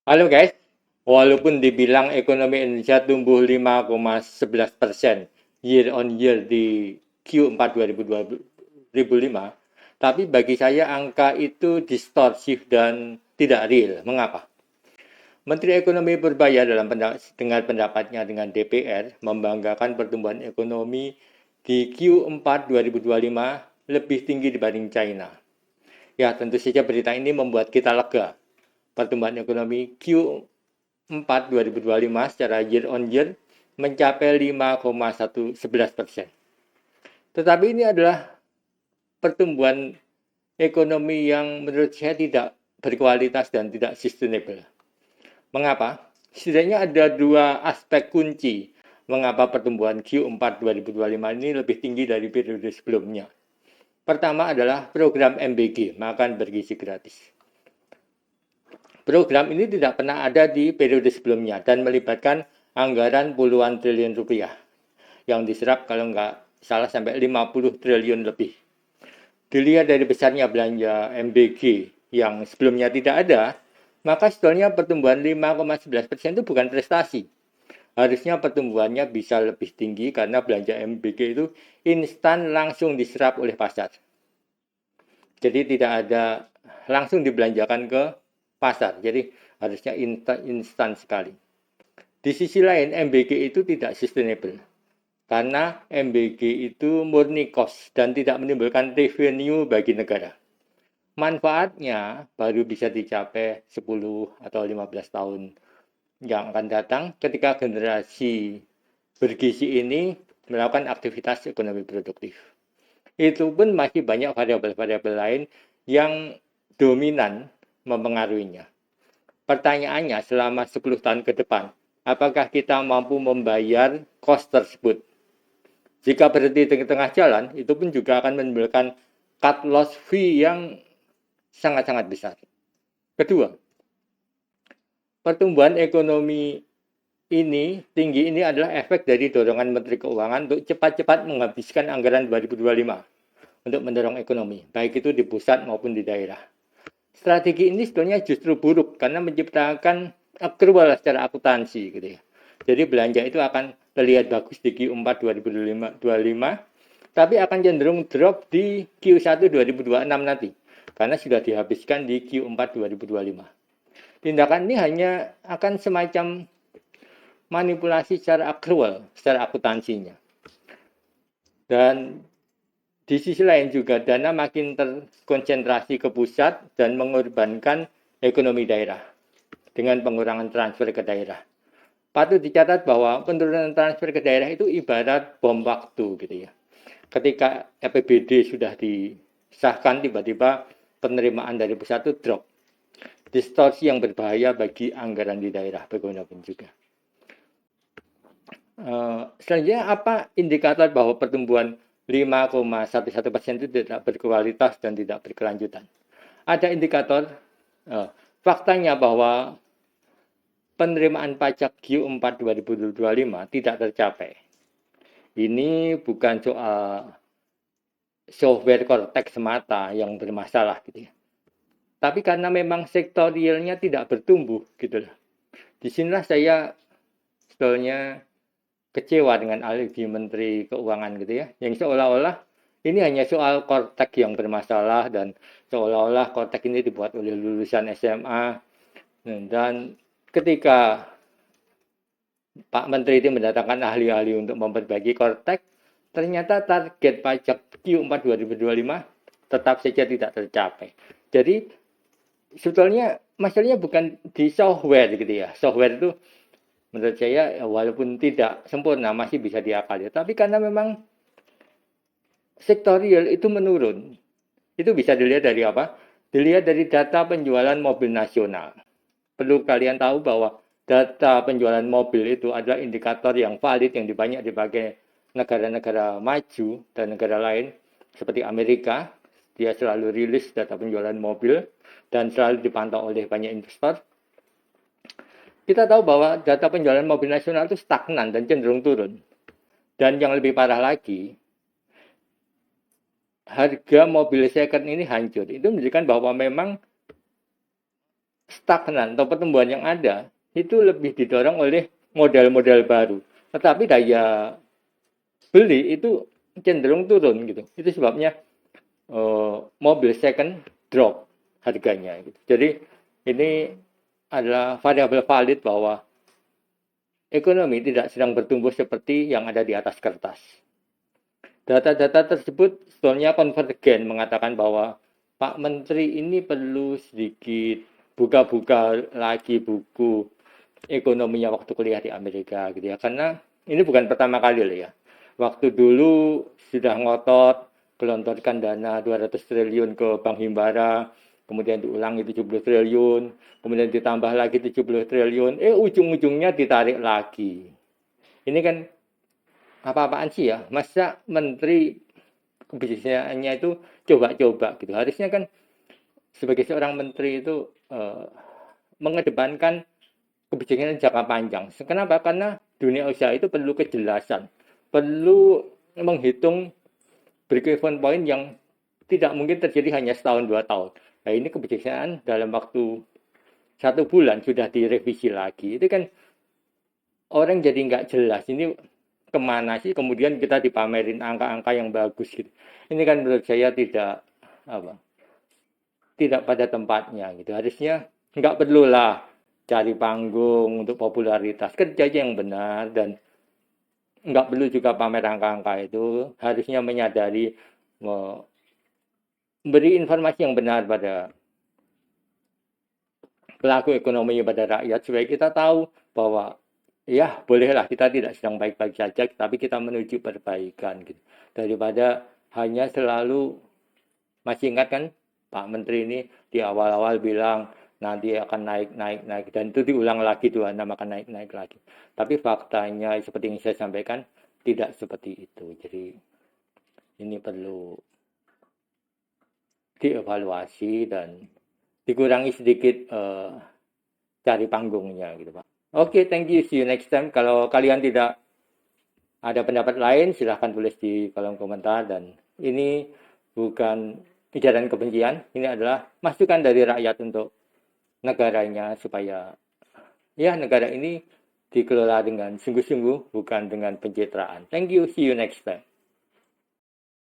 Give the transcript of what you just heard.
Halo guys, walaupun dibilang ekonomi Indonesia tumbuh 5,11% year on year di Q4 2005, tapi bagi saya angka itu distorsif dan tidak real. Mengapa? Menteri Ekonomi Purbaya dengan pendapatnya dengan DPR membanggakan pertumbuhan ekonomi di Q4 2025 lebih tinggi dibanding China. Ya, tentu saja berita ini membuat kita lega. Pertumbuhan ekonomi Q4 2025 secara year on year mencapai 5,11%. Tetapi ini adalah pertumbuhan ekonomi yang menurut saya tidak berkualitas dan tidak sustainable. Mengapa? Setidaknya ada dua aspek kunci mengapa pertumbuhan Q4 2025 ini lebih tinggi dari periode sebelumnya. Pertama adalah program MBG, makan bergizi gratis. Program ini tidak pernah ada di periode sebelumnya dan melibatkan anggaran puluhan triliun rupiah yang diserap kalau nggak salah sampai 50 triliun lebih. Dilihat dari besarnya belanja MBG yang sebelumnya tidak ada, maka sebetulnya pertumbuhan 5,11% itu bukan prestasi. Harusnya pertumbuhannya bisa lebih tinggi karena belanja MBG itu instan langsung diserap oleh pasar. Jadi tidak ada langsung dibelanjakan ke pasar. Jadi harusnya instan sekali. Di sisi lain MBG itu tidak sustainable. Karena MBG itu murni cost dan tidak menimbulkan revenue bagi negara. Manfaatnya baru bisa dicapai 10 atau 15 tahun yang akan datang ketika generasi bergizi ini melakukan aktivitas ekonomi produktif. Itu pun masih banyak variabel-variabel lain yang dominan mempengaruhinya. Pertanyaannya selama 10 tahun ke depan, apakah kita mampu membayar cost tersebut? Jika berhenti di tengah jalan, itu pun juga akan menimbulkan cut loss fee yang sangat-sangat besar. Kedua, pertumbuhan ekonomi tinggi ini adalah efek dari dorongan Menteri Keuangan untuk cepat-cepat menghabiskan anggaran 2025 untuk mendorong ekonomi, baik itu di pusat maupun di daerah. Strategi ini sebetulnya justru buruk karena menciptakan accrual secara akuntansi gitu ya. Jadi belanja itu akan terlihat bagus di Q4 2025, tapi akan cenderung drop di Q1 2026 nanti karena sudah dihabiskan di Q4 2025. Tindakan ini hanya akan semacam manipulasi secara accrual, secara akuntansinya. Dan di sisi lain juga dana makin terkonsentrasi ke pusat dan mengorbankan ekonomi daerah dengan pengurangan transfer ke daerah. Patut dicatat bahwa penurunan transfer ke daerah itu ibarat bom waktu gitu ya. Ketika APBD sudah disahkan, tiba-tiba penerimaan dari pusat itu drop. Distorsi yang berbahaya bagi anggaran di daerah bagaimanapun juga. Selanjutnya apa indikator bahwa pertumbuhan 5,11% itu tidak berkualitas dan tidak berkelanjutan? Ada indikator faktanya bahwa penerimaan pajak Q4 2025 tidak tercapai. Ini bukan soal software Cortex semata yang bermasalah gitu ya. Tapi karena memang sektorialnya tidak bertumbuh gitu loh. Disinilah saya sebetulnya kecewa dengan alibi Menteri Keuangan gitu ya. Yang seolah-olah ini hanya soal Cortex yang bermasalah dan seolah-olah Cortex ini dibuat oleh lulusan SMA. Dan ketika Pak Menteri itu mendatangkan ahli-ahli untuk memperbaiki Cortex, ternyata target pajak Q4 2025 tetap saja tidak tercapai. Jadi sebetulnya masalahnya bukan di software gitu ya. Software itu menurut saya walaupun tidak sempurna masih bisa diakali. Tapi karena memang sektorial itu menurun. Itu bisa dilihat dari apa? Dilihat dari data penjualan mobil nasional. Perlu kalian tahu bahwa data penjualan mobil itu adalah indikator yang valid yang banyak dipakai negara-negara maju dan negara lain seperti Amerika. Dia selalu rilis data penjualan mobil dan selalu dipantau oleh banyak investor. Kita tahu bahwa data penjualan mobil nasional itu stagnan dan cenderung turun. Dan yang lebih parah lagi, harga mobil second ini hancur. Itu menunjukkan bahwa memang stagnan atau pertumbuhan yang ada itu lebih didorong oleh modal-modal baru. Tetapi daya beli itu cenderung turun gitu. Itu sebabnya mobil second drop harganya gitu. Jadi ini adalah variabel valid bahwa ekonomi tidak sedang bertumbuh seperti yang ada di atas kertas. Data-data tersebut sebetulnya konvergen mengatakan bahwa Pak Menteri ini perlu sedikit buka-buka lagi buku ekonominya waktu kuliah di Amerika gitu ya. Karena ini bukan pertama kali loh ya. Waktu dulu sudah ngotot gelontorkan dana 200 triliun ke Bank Himbara, kemudian diulangi 70 triliun, kemudian ditambah lagi 70 triliun, ujung-ujungnya ditarik lagi. Ini kan apa-apaan sih ya? Masa menteri kebijakannya itu coba-coba gitu. Harusnya kan sebagai seorang menteri itu mengedepankan kebijakan jangka panjang. Kenapa? Karena dunia usaha itu perlu kejelasan, perlu menghitung break-even point yang tidak mungkin terjadi hanya setahun 2 tahun. Nah ini kebijakan dalam waktu 1 bulan sudah direvisi lagi. Itu kan orang jadi nggak jelas. Ini kemana sih? Kemudian kita dipamerin angka-angka yang bagus gitu. Ini kan menurut saya tidak pada tempatnya gitu. Harusnya nggak perlulah cari panggung untuk popularitas, kerja aja yang benar dan nggak perlu juga pamer angka-angka itu. Harusnya menyadari memberi informasi yang benar pada pelaku ekonomi, pada rakyat supaya kita tahu bahwa ya bolehlah kita tidak sedang baik-baik saja, tapi kita menuju perbaikan gitu. Daripada hanya selalu, masih ingat kan Pak Menteri ini di awal-awal bilang nanti akan naik dan itu diulang lagi 26 akan naik lagi. Tapi faktanya seperti yang saya sampaikan tidak seperti itu. Jadi ini perlu dievaluasi dan dikurangi sedikit cari panggungnya gitu Pak. Oke, thank you. See you next time. Kalau kalian tidak ada pendapat lain, silahkan tulis di kolom komentar. Dan ini bukan ujaran kebencian, ini adalah masukan dari rakyat untuk negaranya supaya ya negara ini dikelola dengan sungguh-sungguh, bukan dengan pencitraan. Thank you. See you next time.